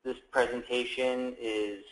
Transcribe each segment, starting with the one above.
This presentation is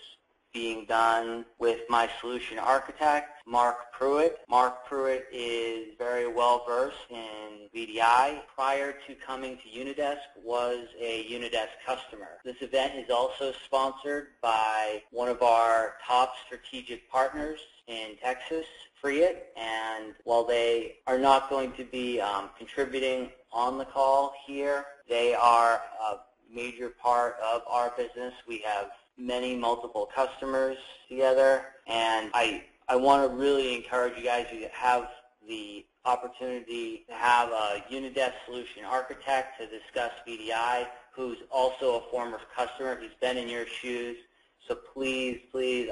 being done with my solution architect, Marc Pruett. Marc Pruett is very well versed in VDI. Prior to coming to Unidesk, was a Unidesk customer. This event is also sponsored by one of our top strategic partners in Texas, Freeit, and while they are not going to be contributing on the call here, they are a major part of our business. We have multiple customers together, and I want to really encourage you guys to have the opportunity to have a Unidesk solution architect to discuss VDI, who's also a former customer. He's been in your shoes. So please,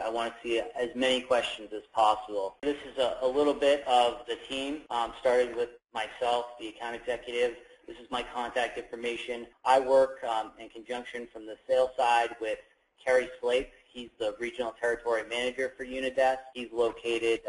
I want to see as many questions as possible. This is a little bit of the team, starting with myself, the account executive. This is my contact information. I work in conjunction from the sales side with Cary Slape. He's the regional territory manager for Unidesk. He's located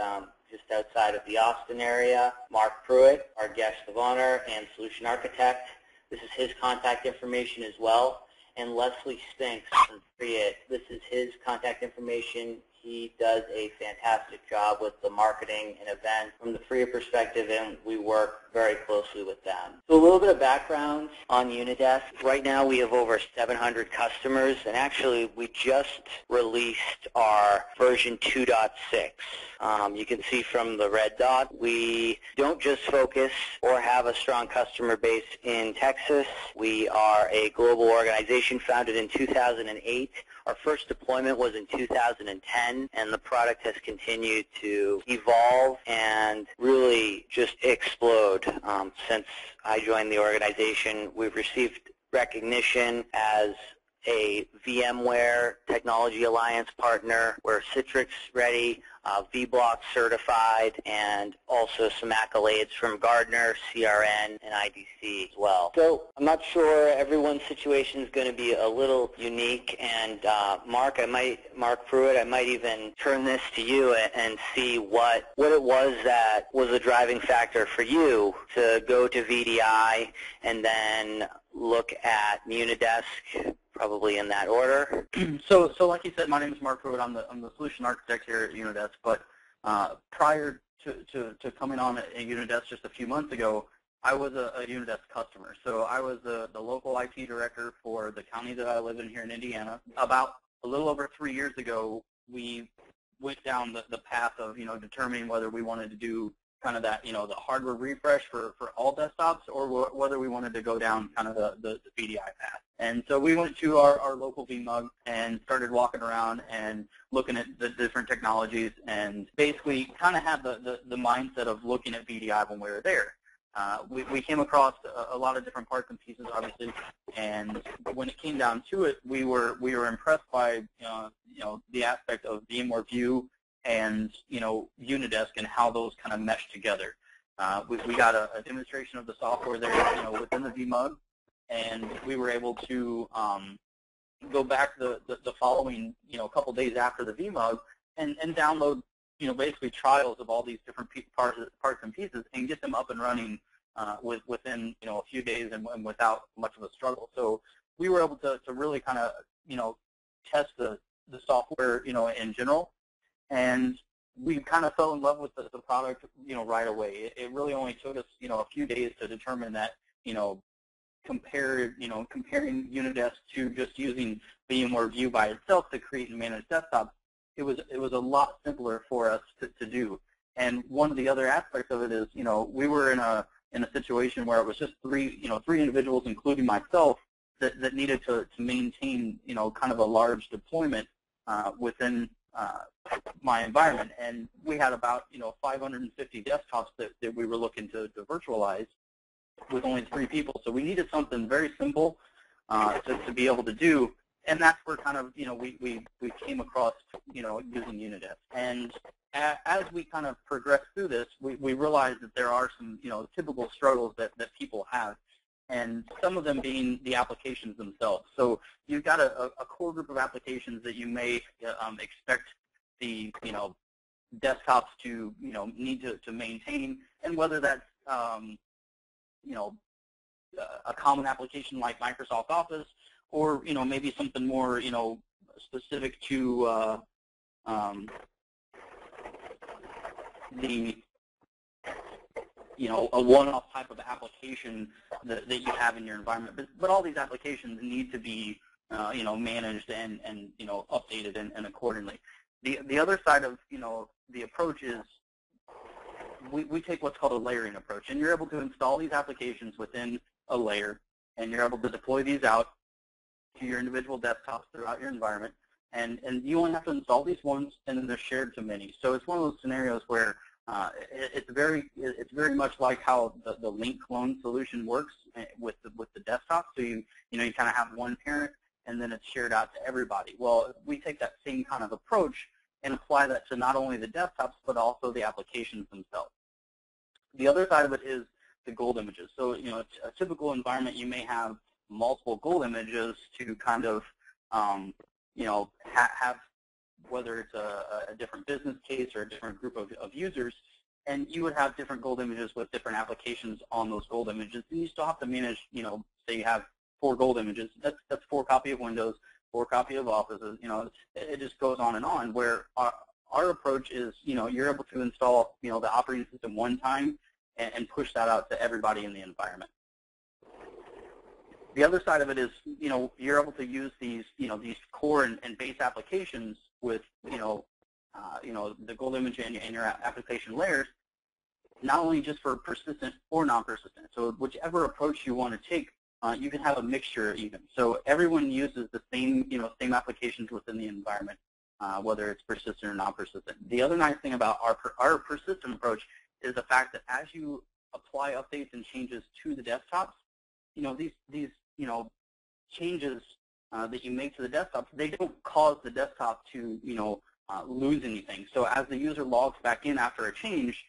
just outside of the Austin area. Marc Pruett, our guest of honor and solution architect. This is his contact information as well. And Leslie Spinks from Freeit. This is his contact information. He does a fantastic job with the marketing and events from the Freeit perspective, and we work very closely with them. So a little bit of background on Unidesk. Right now we have over 700 customers, and actually we just released our version 2.6. You can see from the red dot, we don't just focus or have a strong customer base in Texas. We are a global organization founded in 2008. Our first deployment was in 2010, and the product has continued to evolve and really just explode since I joined the organization. We've received recognition as a VMware Technology Alliance partner. We're Citrix ready, vBlock certified, and also some accolades from Gartner, CRN, and IDC as well. So I'm not sure everyone's situation is going to be a little unique, and Marc Pruett, I might even turn this to you and see what it was that was a driving factor for you to go to VDI and then look at Unidesk, probably in that order. So like you said, my name is Marc Pruett. I'm the solution architect here at Unidesk. But prior to coming on at Unidesk just a few months ago, I was a Unidesk customer. So I was the local IT director for the county that I live in here in Indiana. About a little over 3 years ago, we went down the path of determining whether we wanted to do kind of that, the hardware refresh for all desktops, or whether we wanted to go down kind of the VDI path. And so we went to our local VMUG and started walking around and looking at the different technologies, and basically kind of had the mindset of looking at VDI when we were there. We came across a lot of different parts and pieces, obviously, and when it came down to it, we were impressed by the aspect of VMware View and Unidesk and how those kind of mesh together. We got a demonstration of the software there within the VMUG, and we were able to go back the following couple days after the VMUG and download basically trials of all these different parts and pieces and get them up and running within a few days and without much of a struggle. So we were able to really kind of test the software in general. And we kind of fell in love with the product, right away. It really only took us, a few days to determine that, comparing Unidesk to just using VMware View by itself to create and manage desktops, it was a lot simpler for us to do. And one of the other aspects of it is, we were in a situation where it was just three individuals, including myself, that needed to maintain, kind of a large deployment within my environment, and we had about 550 desktops that we were looking to virtualize with only 3 people. So we needed something very simple to be able to do, and that's where kind of we came across using Unidesk. And as we kind of progressed through this, we realized that there are some typical struggles that people have, and some of them being the applications themselves. So you've got a core group of applications that you may expect the desktops to need to maintain, and whether that's a common application like Microsoft Office, or maybe something more specific to the a one-off type of application that you have in your environment. But all these applications need to be managed and updated and accordingly. The other side of the approach is we take what's called a layering approach, and you're able to install these applications within a layer, and you're able to deploy these out to your individual desktops throughout your environment, and you only have to install these once, and then they're shared to many. So it's one of those scenarios where it's very much like how the link clone solution works with the desktop. So you kind of have one parent, and then it's shared out to everybody. Well, we take that same kind of approach and apply that to not only the desktops, but also the applications themselves. The other side of it is the gold images. So, a typical environment, you may have multiple gold images to kind of, have, whether it's a different business case or a different group of users, and you would have different gold images with different applications on those gold images, and you still have to manage, say you have 4 gold images, that's 4 copy of Windows, 4 copy of Offices, it just goes on, where our approach is, you're able to install, the operating system one time and push that out to everybody in the environment. The other side of it is, you're able to use these, these core and base applications with, the gold image and your application layers, not only just for persistent or non-persistent. So whichever approach you want to take, you can have a mixture even. So everyone uses the same, same applications within the environment, whether it's persistent or non-persistent. The other nice thing about our persistent approach is the fact that as you apply updates and changes to the desktops, these changes that you make to the desktops, they don't cause the desktop to, lose anything. So as the user logs back in after a change,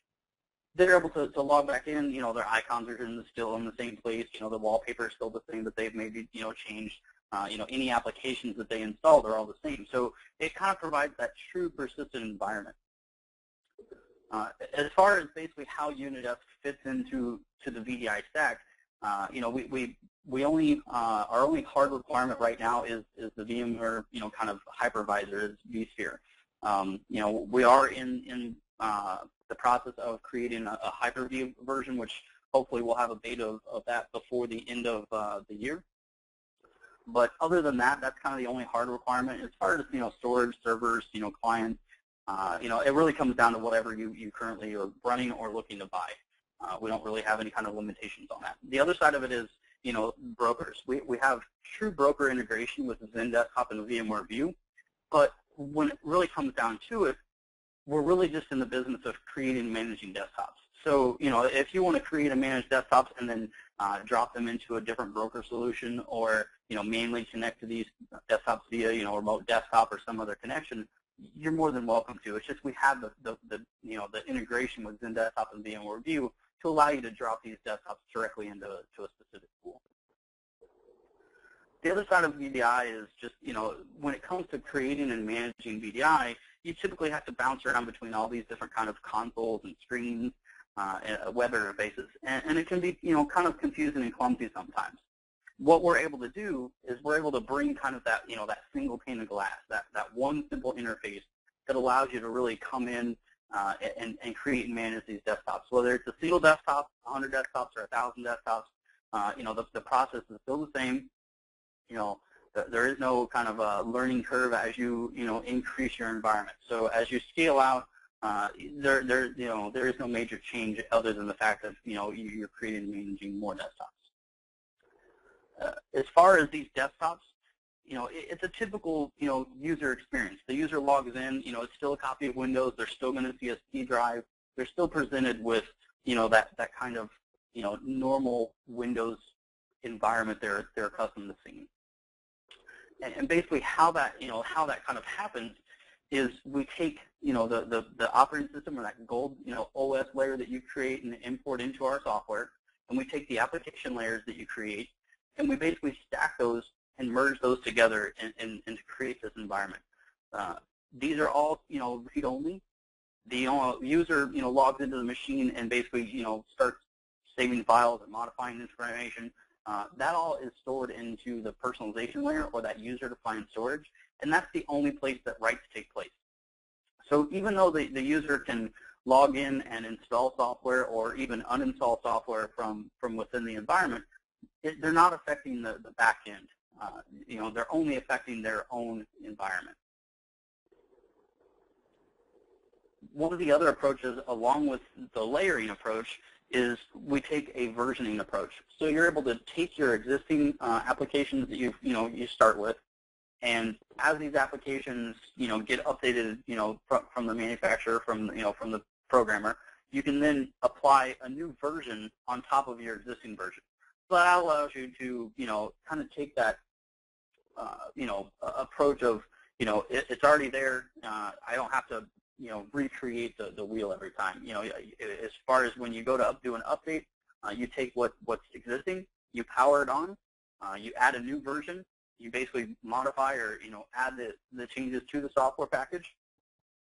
they're able to log back in, their icons are still in the same place, the wallpaper is still the same that they've maybe, changed. Any applications that they installed are all the same. So it kind of provides that true persistent environment. As far as basically how Unidesk fits into the VDI stack, we only our only hard requirement right now is the VMware kind of hypervisor, is vSphere. We are in the process of creating a Hyper-V version, which hopefully we'll have a beta of that before the end of the year. But other than that, that's kind of the only hard requirement. As far as storage, servers, clients, it really comes down to whatever you currently are running or looking to buy. We don't really have any kind of limitations on that. The other side of it is brokers. We have true broker integration with Desktop and VMware View, but when it really comes down to it, we're really just in the business of creating and managing desktops. So, if you want to create and manage desktops and then drop them into a different broker solution, or, manually connect to these desktops via, remote desktop or some other connection, you're more than welcome to. It's just we have the integration with Desktop and VMware View to allow you to drop these desktops directly into a specific pool. The other side of VDI is just, when it comes to creating and managing VDI, you typically have to bounce around between all these different kind of consoles and screens, web interfaces, and it can be, kind of confusing and clumsy sometimes. What we're able to do is we're able to bring kind of that, that single pane of glass, that one simple interface that allows you to really come in and create and manage these desktops. Whether it's a single desktop, 100 desktops, or 1,000 desktops, the process is still the same. There is no kind of learning curve as you, increase your environment. So as you scale out, there is no major change other than the fact that, you're creating and managing more desktops. As far as these desktops, it's a typical, user experience. The user logs in, it's still a copy of Windows. They're still going to see a C drive. They're still presented with, that kind of, normal Windows environment they're accustomed to seeing. And basically how that kind of happens is we take, the operating system, or that gold, OS layer that you create and import into our software, and we take the application layers that you create, and we basically stack those and merge those together and to create this environment. These are all, read-only. The user, logs into the machine and basically, starts saving files and modifying information. that all is stored into the personalization layer or that user-defined storage, and that's the only place that writes take place. So even though the user can log in and install software or even uninstall software from within the environment, they're not affecting the back end. They're only affecting their own environment. One of the other approaches, along with the layering approach, is we take a versioning approach. So you're able to take your existing applications that you start with, and as these applications get updated from the manufacturer, from the programmer, you can then apply a new version on top of your existing version. So that allows you to kind of take that approach of it's already there. I don't have to recreate the wheel every time. As far as when you go to do an update, you take what's existing, you power it on, you add a new version, you basically modify or add the changes to the software package,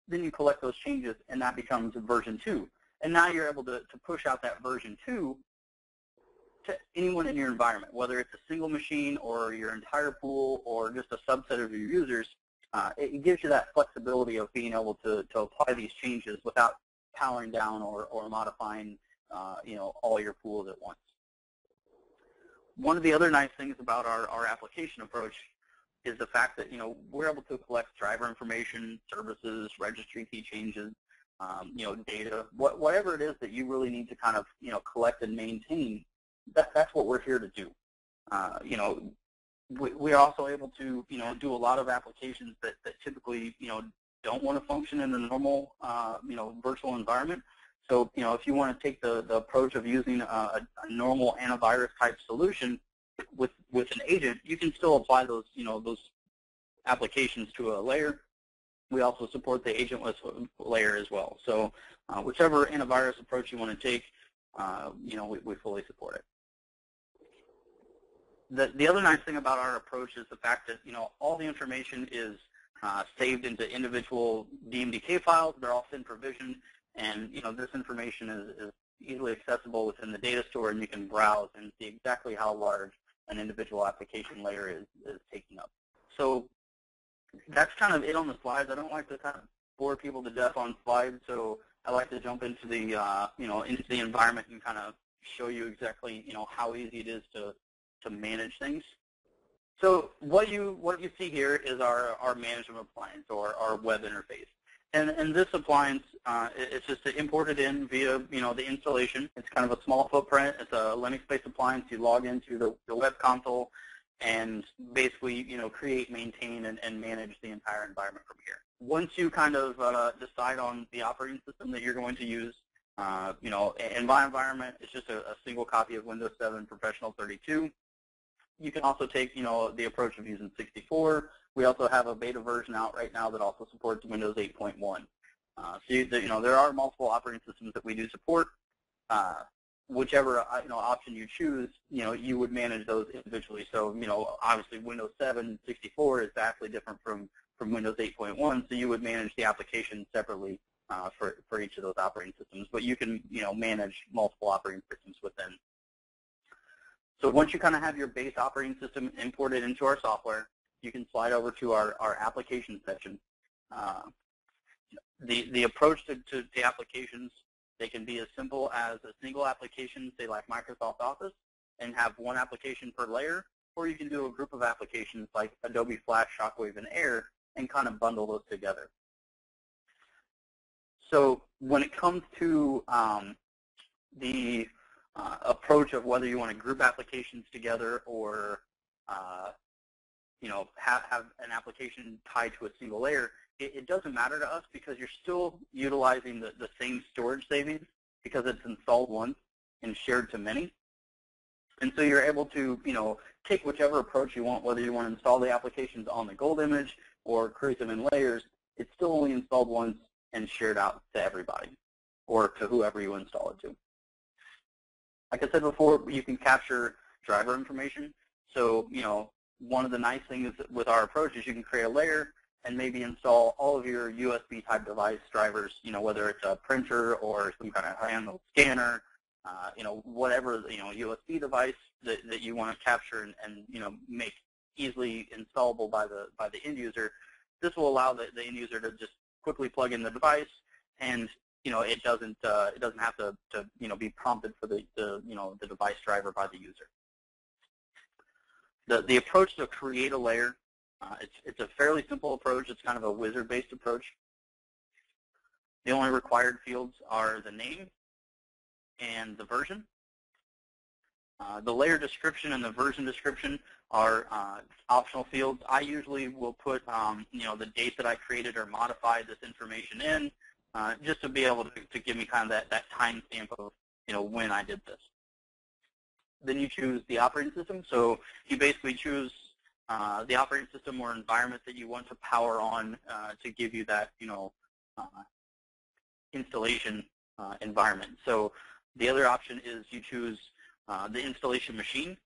then you collect those changes, and that becomes version 2. And now you're able to push out that version 2 to anyone in your environment, whether it's a single machine or your entire pool or just a subset of your users. It gives you that flexibility of being able to apply these changes without powering down or modifying all your pools at once. One of the other nice things about our application approach is the fact that we're able to collect driver information, services, registry key changes, data, whatever it is that you really need to kind of collect and maintain. That's what we're here to do. We're also able to do a lot of applications that typically don't want to function in a normal virtual environment. So if you want to take the approach of using a normal antivirus type solution with an agent, you can still apply those those applications to a layer. We also support the agentless layer as well. So whichever antivirus approach you want to take, we fully support it. The other nice thing about our approach is the fact that all the information is saved into individual DMDK files. They're all thin provisioned, and this information is easily accessible within the data store, and you can browse and see exactly how large an individual application layer is taking up. So that's kind of it on the slides. I don't like to kind of bore people to death on slides, so I like to jump into the into the environment and kind of show you exactly how easy it is to manage things. So what you see here is our management appliance or our web interface. And this appliance, it's just imported in via the installation. It's kind of a small footprint. It's a Linux-based appliance. You log into the web console and basically create, maintain, and manage the entire environment from here. Once you kind of decide on the operating system that you're going to use, in my environment, it's just a single copy of Windows 7 Professional 32. You can also take, the approach of using 64. We also have a beta version out right now that also supports Windows 8.1. So there are multiple operating systems that we do support. Whichever option you choose, you would manage those individually. So obviously Windows 7 64 is vastly different from Windows 8.1. So you would manage the application separately for each of those operating systems. But you can manage multiple operating systems within. So once you kind of have your base operating system imported into our software, you can slide over to our application section. The approach to the applications, they can be as simple as a single application, say like Microsoft Office, and have one application per layer, or you can do a group of applications like Adobe Flash, Shockwave, and Air, and kind of bundle those together. So when it comes to the approach of whether you want to group applications together or have an application tied to a single layer, it doesn't matter to us because you're still utilizing the same storage savings because it's installed once and shared to many. And so you're able to take whichever approach you want, whether you want to install the applications on the gold image or create them in layers. It's still only installed once and shared out to everybody or to whoever you install it to. Like I said before, you can capture driver information. So, one of the nice things with our approach is you can create a layer and maybe install all of your USB type device drivers, whether it's a printer or some kind of handheld scanner, whatever, USB device that you want to capture and make easily installable by the end user. This will allow the end user to just quickly plug in the device, and it doesn't have to be prompted for the device driver by the user. The approach to create a layer, it's a fairly simple approach. It's kind of a wizard-based approach. The only required fields are the name and the version. The layer description and the version description are optional fields. I usually will put the date that I created or modified this information in, just to be able to give me kind of that timestamp of when I did this. Then you choose the operating system. So you basically choose the operating system or environment that you want to power on to give you that installation environment. So the other option is you choose the installation machine,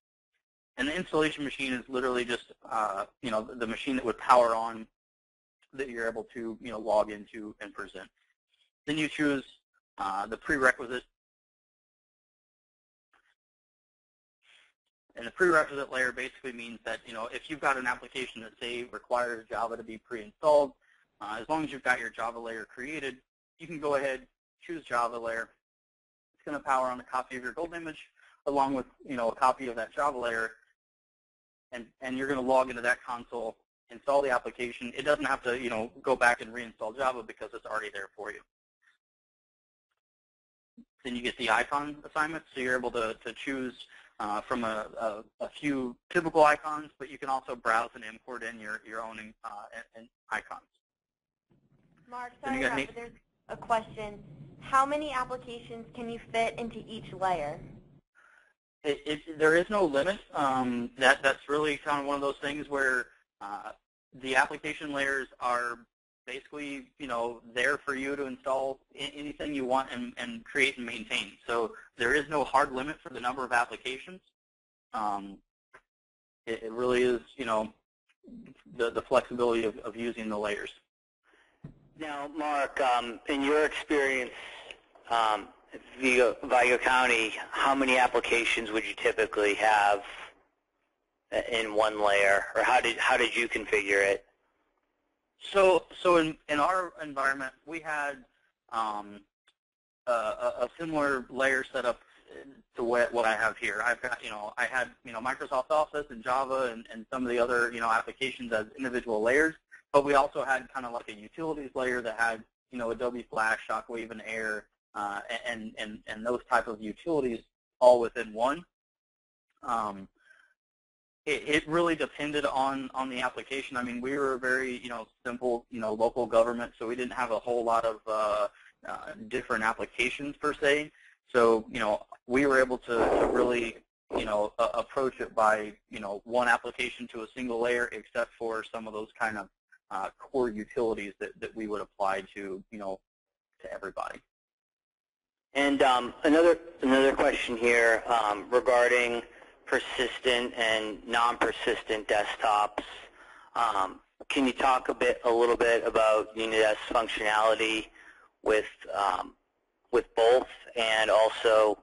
and the installation machine is literally just the machine that would power on that you're able to log into and present. Then you choose the prerequisite, and the prerequisite layer basically means that if you've got an application that say requires Java to be pre-installed, as long as you've got your Java layer created, you can go ahead, choose Java layer. It's going to power on a copy of your gold image along with a copy of that Java layer, and you're going to log into that console, install the application. It doesn't have to go back and reinstall Java because it's already there for you. Then you get the icon assignment, so you're able to choose from a few typical icons, but you can also browse and import in your own icons. Mark, sorry to interrupt, but there's a question. How many applications can you fit into each layer? There is no limit. That's really kind of one of those things where the application layers are basically there for you to install anything you want and create and maintain. So there is no hard limit for the number of applications. It really is the flexibility of using the layers. Now, Mark, in your experience, Vigo County, how many applications would you typically have in one layer, or how did you configure it? So in our environment, we had a similar layer set up to what I have here. I've got I had Microsoft Office and Java and some of the other applications as individual layers, but we also had kind of like a utilities layer that had Adobe Flash, Shockwave, and Air, and those type of utilities all within one. It really depended on the application. I mean, we were a very simple local government, so we didn't have a whole lot of different applications per se. So we were able to really approach it by one application to a single layer, except for some of those kind of core utilities that we would apply to to everybody. And another question here regarding persistent and non-persistent desktops. Can you talk a little bit about Unidesk functionality with both, and also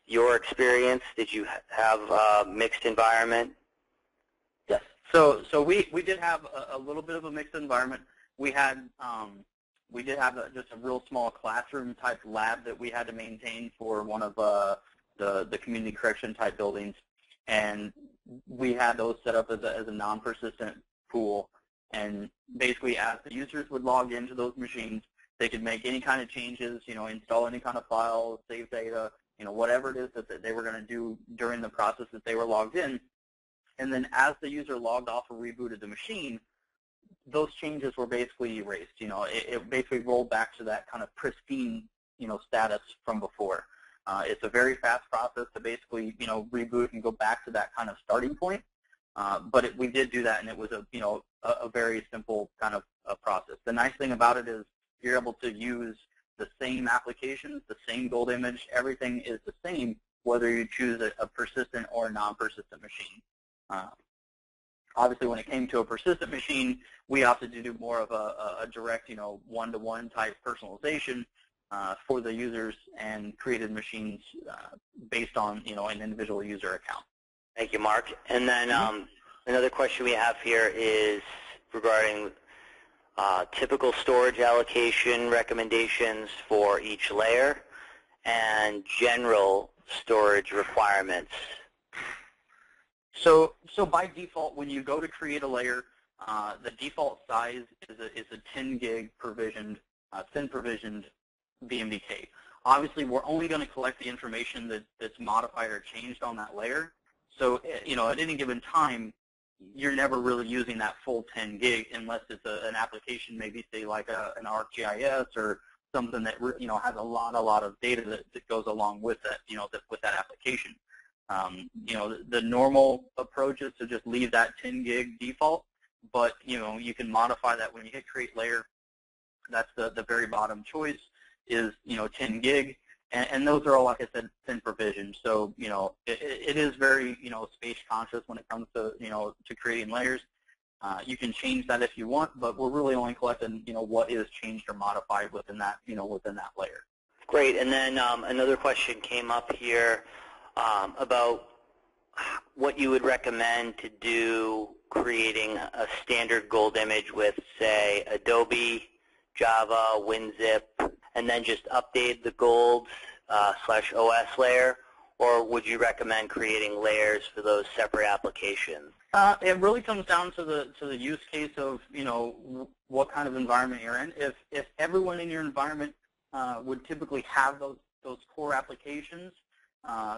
your experience? Did you have a mixed environment? Yes. So we did have a little bit of a mixed environment. We had we did have just a real small classroom type lab that we had to maintain for one of the community correction type buildings, and we had those set up as a non-persistent pool. And basically, as the users would log into those machines, they could make any kind of changes, install any kind of files, save data, whatever it is that they were going to do during the process that they were logged in. And then as the user logged off or rebooted the machine, those changes were basically erased. It basically rolled back to that kind of pristine, status from before. It's a very fast process to basically, reboot and go back to that kind of starting point. But we did do that, and it was a very simple kind of process. The nice thing about it is you're able to use the same applications, the same gold image. Everything is the same, whether you choose a persistent or a non-persistent machine. Obviously, when it came to a persistent machine, we opted to do more of a direct, one-to-one type personalization. for the users and created machines based on an individual user account. Thank you, Mark. And then another question we have here is regarding typical storage allocation recommendations for each layer and general storage requirements. So by default, when you go to create a layer, the default size is a 10 gig provisioned, thin provisioned BMDK. Obviously, we're only going to collect the information that's modified or changed on that layer. So at any given time, you're never really using that full 10 gig unless it's an application, maybe say like an ArcGIS or something that has a lot of data that goes along with that with that application. The normal approach is to just leave that 10 gig default, but you can modify that when you hit create layer. That's the very bottom choice is 10 gig, and those are all, like I said, thin provision. So it is very space conscious when it comes to to creating layers. You can change that if you want, but we're really only collecting what is changed or modified within that within that layer. Great. And then another question came up here about what you would recommend to do creating a standard gold image with, say, Adobe, Java, WinZip, and then just update the gold /OS layer, or would you recommend creating layers for those separate applications? It really comes down to the use case of what kind of environment you're in. If everyone in your environment would typically have those core applications,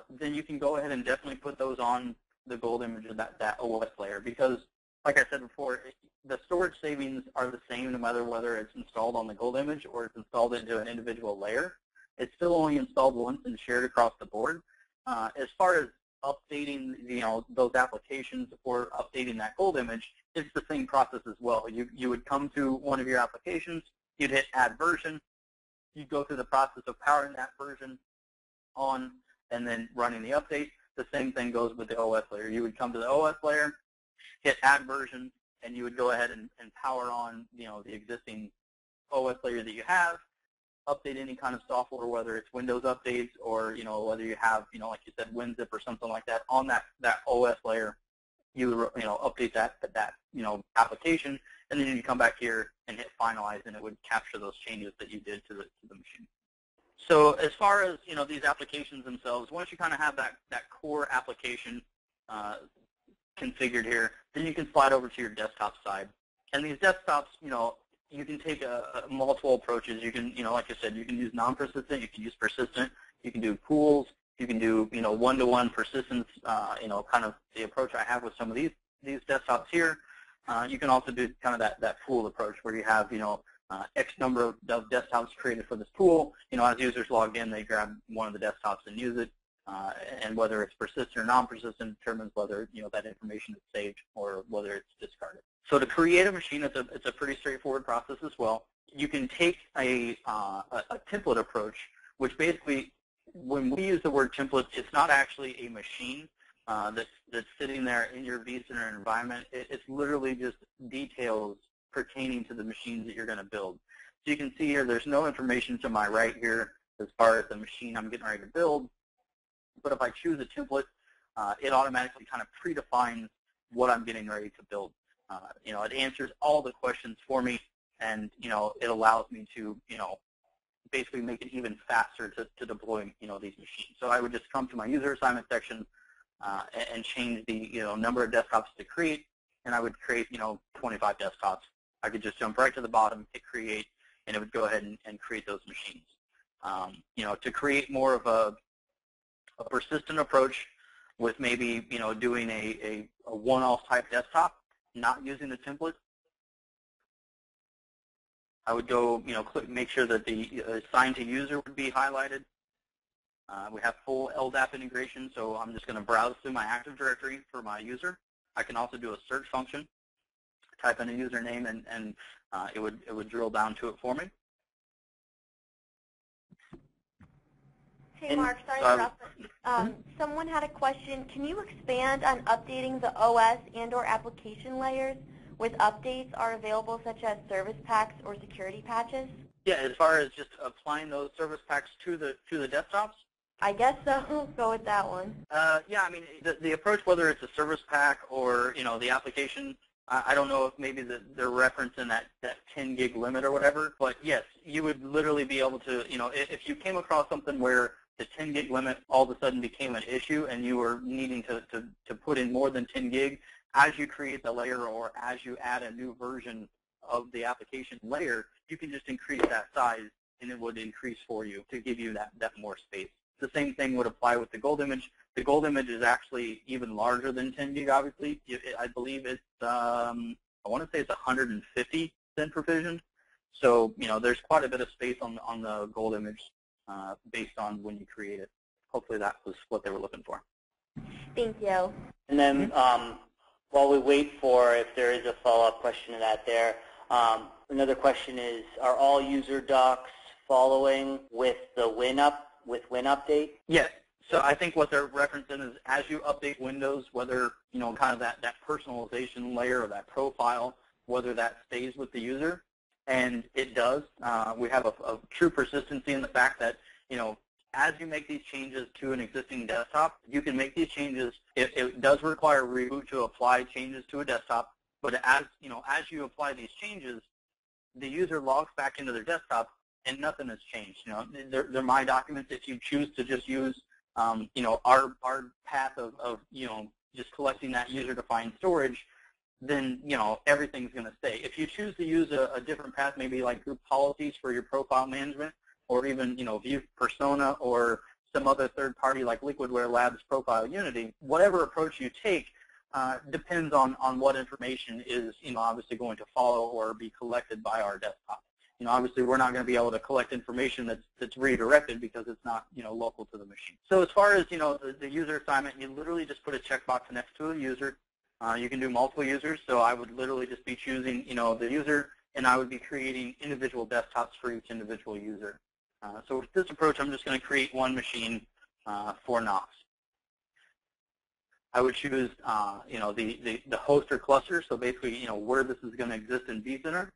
then you can go ahead and definitely put those on the gold image of that OS layer, because, like I said before, the storage savings are the same no matter whether it's installed on the gold image or it's installed into an individual layer. It's still only installed once and shared across the board. As far as updating those applications or updating that gold image, it's the same process as well. You would come to one of your applications, you'd hit add version, you'd go through the process of powering that version on and then running the update. The same thing goes with the OS layer. You would come to the OS layer, hit add version, and you would go ahead and power on the existing OS layer that you have, update any kind of software, whether it's Windows updates or whether you have like you said WinZip or something like that on that OS layer. You would update that application, and then you come back here and hit finalize, and it would capture those changes that you did to the machine. So as far as these applications themselves, once you kind of have that core application configured here, then you can slide over to your desktop side. And these desktops, you can take multiple approaches. You can, like I said, you can use non-persistent, you can use persistent, you can do pools, you can do, one-to-one persistence, kind of the approach I have with some of these desktops here. You can also do kind of that pool approach where you have, X number of desktops created for this pool. As users log in, they grab one of the desktops and use it. And whether it's persistent or non-persistent determines whether that information is saved or whether it's discarded. So to create a machine, it's a pretty straightforward process as well. You can take a template approach, which basically, when we use the word template, it's not actually a machine that's sitting there in your vCenter environment. It's literally just details pertaining to the machines that you're going to build. So you can see here, there's no information to my right here as far as the machine I'm getting ready to build. But if I choose a template, it automatically kind of predefines what I'm getting ready to build. It answers all the questions for me, and it allows me to basically make it even faster to deploy these machines. So I would just come to my user assignment section and change the number of desktops to create, and I would create 25 desktops. I could just jump right to the bottom, hit create, and it would go ahead and create those machines. To create more of a persistent approach with maybe doing a one-off type desktop, not using the template, I would go make sure that the assigned to user would be highlighted. We have full LDAP integration, so I'm just going to browse through my Active Directory for my user. I can also do a search function, type in a username, and it would drill down to it for me. Hey, Mark, sorry to interrupt. Someone had a question. Can you expand on updating the OS and/or application layers with updates are available, such as service packs or security patches? Yeah, as far as just applying those service packs to the desktops? I guess so. Go with that one. Yeah, I mean, the approach, whether it's a service pack or, the application, I don't know if maybe they're referencing that 10 gig limit or whatever, but yes, you would literally be able to, if you came across something where the 10 gig limit all of a sudden became an issue and you were needing to put in more than 10 gig, as you create the layer or as you add a new version of the application layer, you can just increase that size and it would increase for you to give you that more space. The same thing would apply with the gold image. The gold image is actually even larger than 10 gig, obviously. I believe it's, I want to say it's 150 provisioned. So, there's quite a bit of space on the gold image based on when you create it. Hopefully that was what they were looking for. Thank you. And then while we wait for if there is a follow-up question to that there, another question is, are all user docs following with the Win update? Yes. So I think what they're referencing is as you update Windows, whether, kind of that personalization layer or that profile, whether that stays with the user, and it does. We have a true persistency in the fact that, as you make these changes to an existing desktop, you can make these changes. It does require a reboot to apply changes to a desktop, but as you apply these changes, the user logs back into their desktop and nothing has changed. They're my documents. If you choose to just use, our path of just collecting that user-defined storage, then, everything's going to stay. If you choose to use a different path, maybe like group policies for your profile management, or even, view persona or some other third party like Liquidware Labs Profile Unity, whatever approach you take depends on what information is, obviously going to follow or be collected by our desktop. Obviously we're not going to be able to collect information that's redirected because it's not, local to the machine. So as far as, the user assignment, you literally just put a checkbox next to a user. You can do multiple users, so I would literally just be choosing, the user, and I would be creating individual desktops for each individual user. So with this approach, I'm just going to create one machine for Knox. I would choose, the host or cluster, so basically, where this is going to exist in vCenter.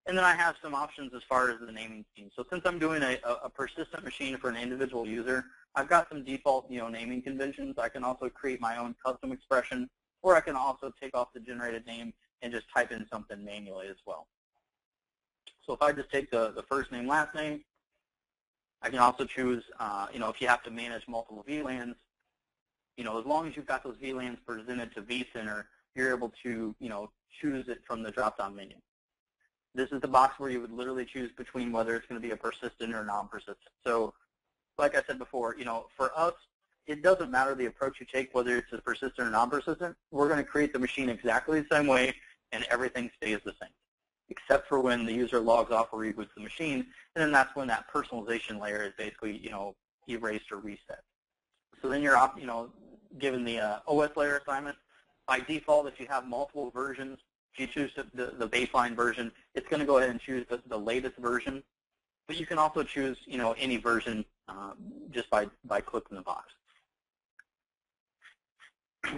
And then I have some options as far as the naming scheme. So since I'm doing a persistent machine for an individual user, I've got some default, naming conventions. I can also create my own custom expression, or I can also take off the generated name and just type in something manually as well. So if I just take the first name, last name, I can also choose, if you have to manage multiple VLANs, as long as you've got those VLANs presented to vCenter, you're able to, choose it from the drop-down menu. This is the box where you would literally choose between whether it's going to be a persistent or non-persistent. So like I said before, for us, it doesn't matter the approach you take, whether it's a persistent or non-persistent. We're going to create the machine exactly the same way, and everything stays the same, except for when the user logs off or reboots the machine, and then that's when that personalization layer is basically, erased or reset. So then you're, given the OS layer assignment. By default, if you have multiple versions, if you choose the baseline version, it's going to go ahead and choose the latest version. But you can also choose, any version just by clicking the box.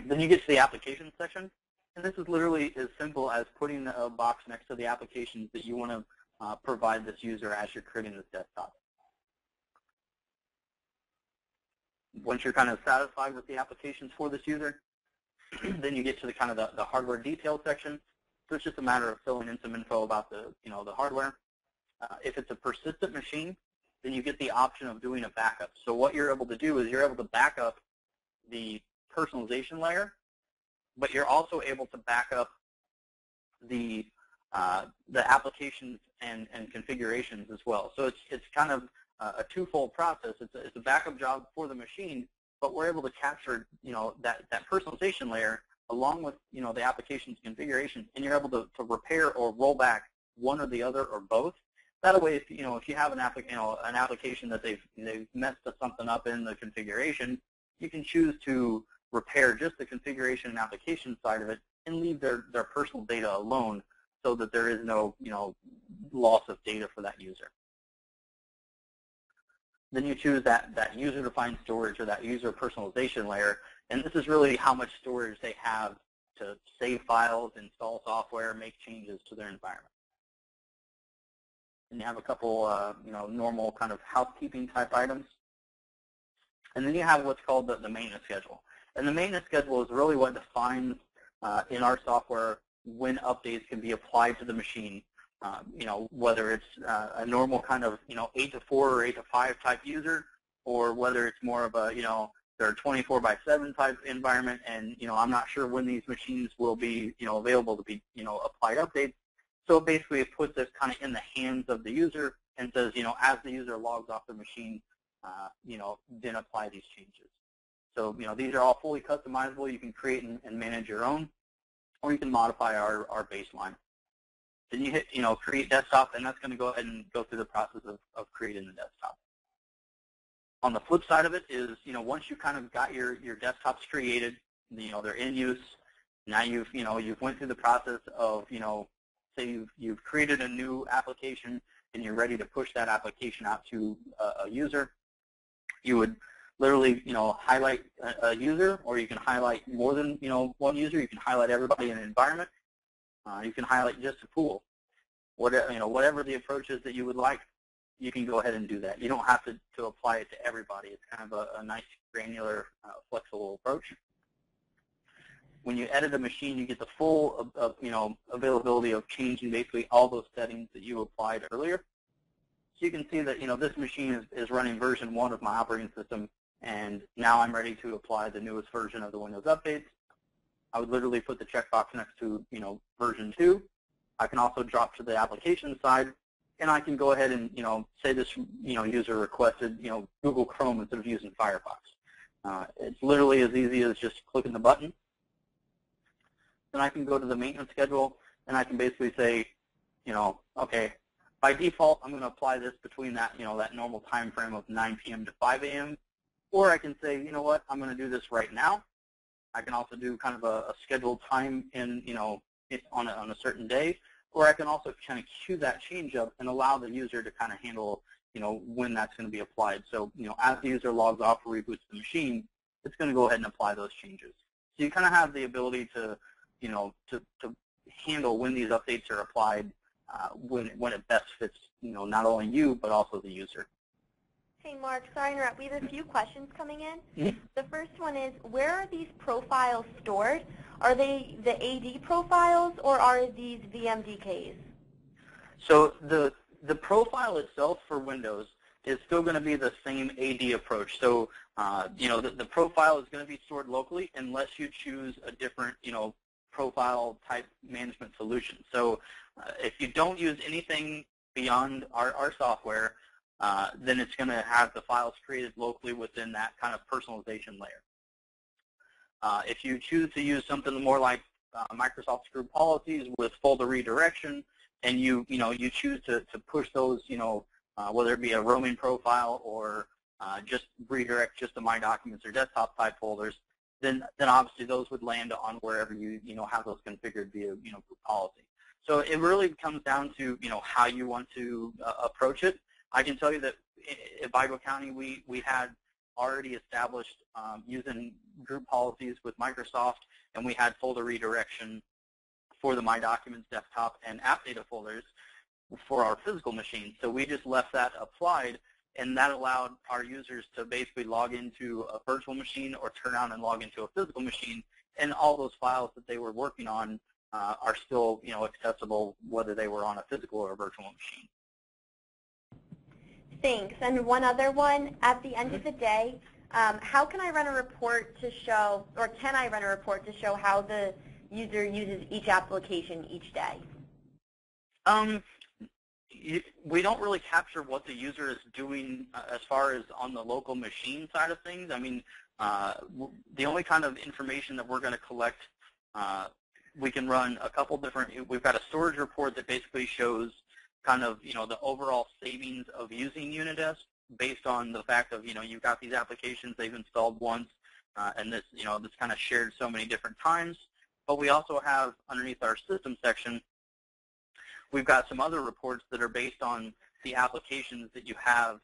Then you get to the application section, and this is literally as simple as putting a box next to the applications that you want to provide this user as you're creating this desktop. Once you're kind of satisfied with the applications for this user, then you get to the kind of the hardware detail section. So it's just a matter of filling in some info about the hardware. If it's a persistent machine, then you get the option of doing a backup. So what you're able to do is you're able to back up the personalization layer, but you're also able to back up the applications and configurations as well. So it's kind of a twofold process. It's a backup job for the machine, but we're able to capture that personalization layer along with the application's configuration, and you're able to repair or roll back one or the other or both. That way, if you have an application that they've messed something up in the configuration, you can choose to repair just the configuration and application side of it and leave their personal data alone, so that there is no loss of data for that user. Then you choose that user-defined storage or that user personalization layer, and this is really how much storage they have to save files, install software, make changes to their environment. and you have a couple, normal kind of housekeeping type items. And then you have what's called the maintenance schedule. And the maintenance schedule is really what defines in our software when updates can be applied to the machine. Whether it's a normal kind of 8 to 4 or 8 to 5 type user, or whether it's more of a they're 24/7 type environment, and I'm not sure when these machines will be available to be applied updates. So basically, it puts this kind of in the hands of the user and says as the user logs off the machine, then apply these changes. So these are all fully customizable. You can create and manage your own, or you can modify our baseline. Then you hit create desktop, and that's going to go ahead and go through the process of creating the desktop. On the flip side of it is, once you kind of got your desktops created, they're in use. Now you've went through the process of, say you've created a new application and you're ready to push that application out to a user. You would literally, highlight a user, or you can highlight more than, one user. You can highlight everybody in an environment. You can highlight just a pool. Whatever the approach is that you would like, you can go ahead and do that. You don't have to apply it to everybody. It's kind of a nice, granular, flexible approach. When you edit a machine, you get the full, availability of changing basically all those settings that you applied earlier. So you can see that, this machine is running version 1 of my operating system, and now I'm ready to apply the newest version of the Windows updates. I would literally put the checkbox next to, version 2. I can also drop to the application side, and I can go ahead and, say this, user requested, Google Chrome instead of using Firefox. It's literally as easy as just clicking the button. Then I can go to the maintenance schedule, and I can basically say, okay, by default, I'm going to apply this between that, that normal time frame of 9 p.m. to 5 a.m. Or I can say, I'm going to do this right now. I can also do kind of a scheduled time in, on a certain day. Or I can also kind of queue that change up and allow the user to kind of handle, when that's going to be applied. So, as the user logs off or reboots the machine, it's going to go ahead and apply those changes. So you kind of have the ability to, to handle when these updates are applied, when it best fits, not only you, but also the user. Hey, Mark, sorry to interrupt. We have a few questions coming in. Mm-hmm. The first one is, where are these profiles stored? Are they the AD profiles, or are these VMDKs? So the profile itself for Windows is still going to be the same AD approach. So, the profile is going to be stored locally unless you choose a different, profile type management solution. So if you don't use anything beyond our software, then it's going to have the files created locally within that kind of personalization layer. If you choose to use something more like Microsoft's group policies with folder redirection, and you choose to push those, whether it be a roaming profile or just redirect just to My Documents or desktop type folders, then obviously those would land on wherever you have those configured via group policy. So it really comes down to how you want to approach it. I can tell you that at Vigo County we had already established using group policies with Microsoft, and we had folder redirection for the My Documents desktop and app data folders for our physical machines. So we just left that applied, and that allowed our users to basically log into a virtual machine or turn on and log into a physical machine, and all those files that they were working on are still accessible whether they were on a physical or a virtual machine. Thanks. And one other one, at the end of the day, how can I run a report to show, or can I run a report to show how the user uses each application each day? We don't really capture what the user is doing as far as on the local machine side of things. I mean, the only kind of information that we're going to collect, we can run a couple different, we've got a storage report that basically shows kind of, the overall savings of using Unidesk based on the fact of, you've got these applications they've installed once, and this, this kind of shared so many different times. But we also have, underneath our system section, we've got some other reports that are based on the applications that you have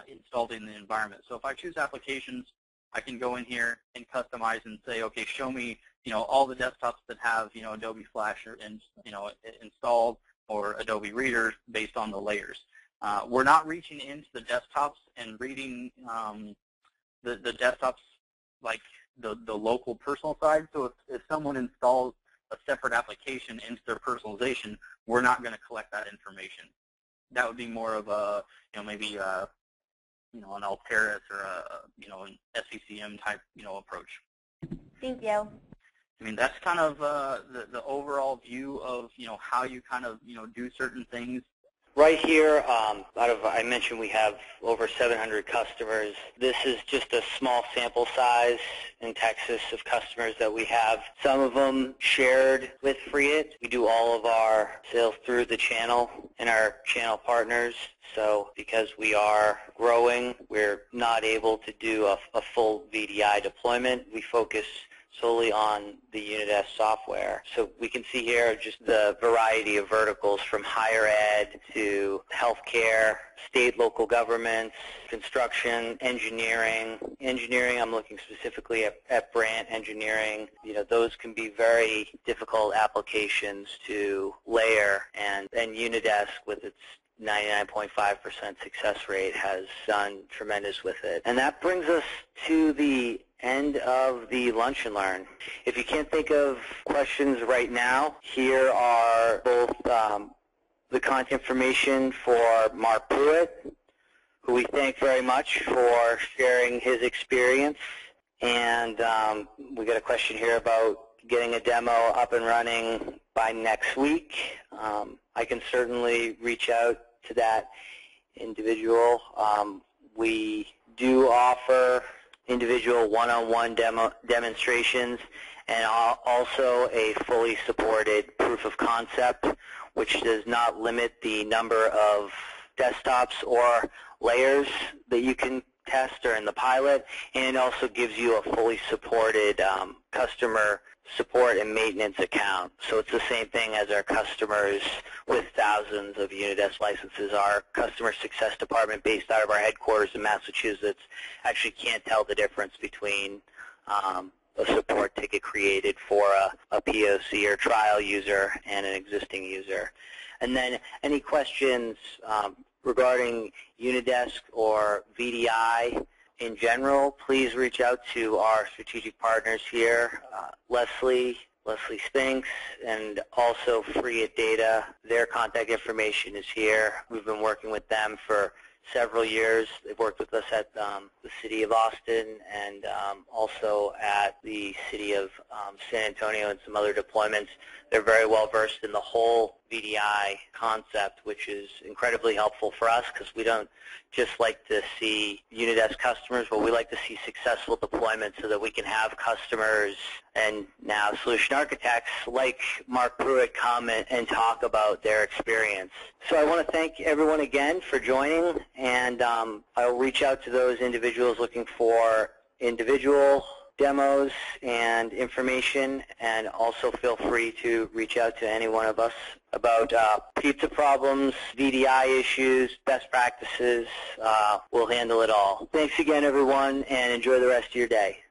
installed in the environment. So if I choose applications, I can go in here and customize and say, okay, show me, all the desktops that have, Adobe Flash installed. or Adobe Reader based on the layers. We're not reaching into the desktops and reading the desktops like the local personal side. So if someone installs a separate application into their personalization, we're not going to collect that information. That would be more of a, maybe an Alteris or an SCCM type, approach. Thank you. I mean, that's kind of the overall view of, how you kind of, do certain things. Right here, I mentioned we have over 700 customers. This is just a small sample size in Texas of customers that we have. Some of them shared with Freeit. We do all of our sales through the channel and our channel partners. So because we are growing, we're not able to do a full VDI deployment. We focus solely on the Unidesk software. So we can see here just the variety of verticals from higher ed to healthcare, state, local governments, construction, engineering. Engineering, I'm looking specifically at Brant engineering. Those can be very difficult applications to layer, and Unidesk with its 99.5% success rate has done tremendous with it. And that brings us to the end of the Lunch and Learn. If you can't think of questions right now, here are both the contact information for Marc Pruett, who we thank very much for sharing his experience. And we got a question here about getting a demo up and running by next week. I can certainly reach out to that individual. We do offer individual one-on-one demonstrations and also a fully supported proof of concept, which does not limit the number of desktops or layers that you can test during the pilot, and it also gives you a fully supported customer support and maintenance account. So it's the same thing as our customers with thousands of Unidesk licenses. Our customer success department based out of our headquarters in Massachusetts actually can't tell the difference between a support ticket created for a POC or trial user and an existing user. And then any questions regarding Unidesk or VDI in general, please reach out to our strategic partners here, Leslie Spinks, and also Freeit Data. Their contact information is here. We've been working with them for several years. They've worked with us at the City of Austin and also at the City of San Antonio and some other deployments. They're very well versed in the whole VDI concept, which is incredibly helpful for us because we don't just like to see Unidesk customers, but we like to see successful deployments so that we can have customers and now solution architects like Marc Pruett come and talk about their experience. So I want to thank everyone again for joining, and I'll reach out to those individuals looking for individual demos and information, and also feel free to reach out to any one of us about pizza problems, VDI issues, best practices. We'll handle it all. Thanks again, everyone, and enjoy the rest of your day.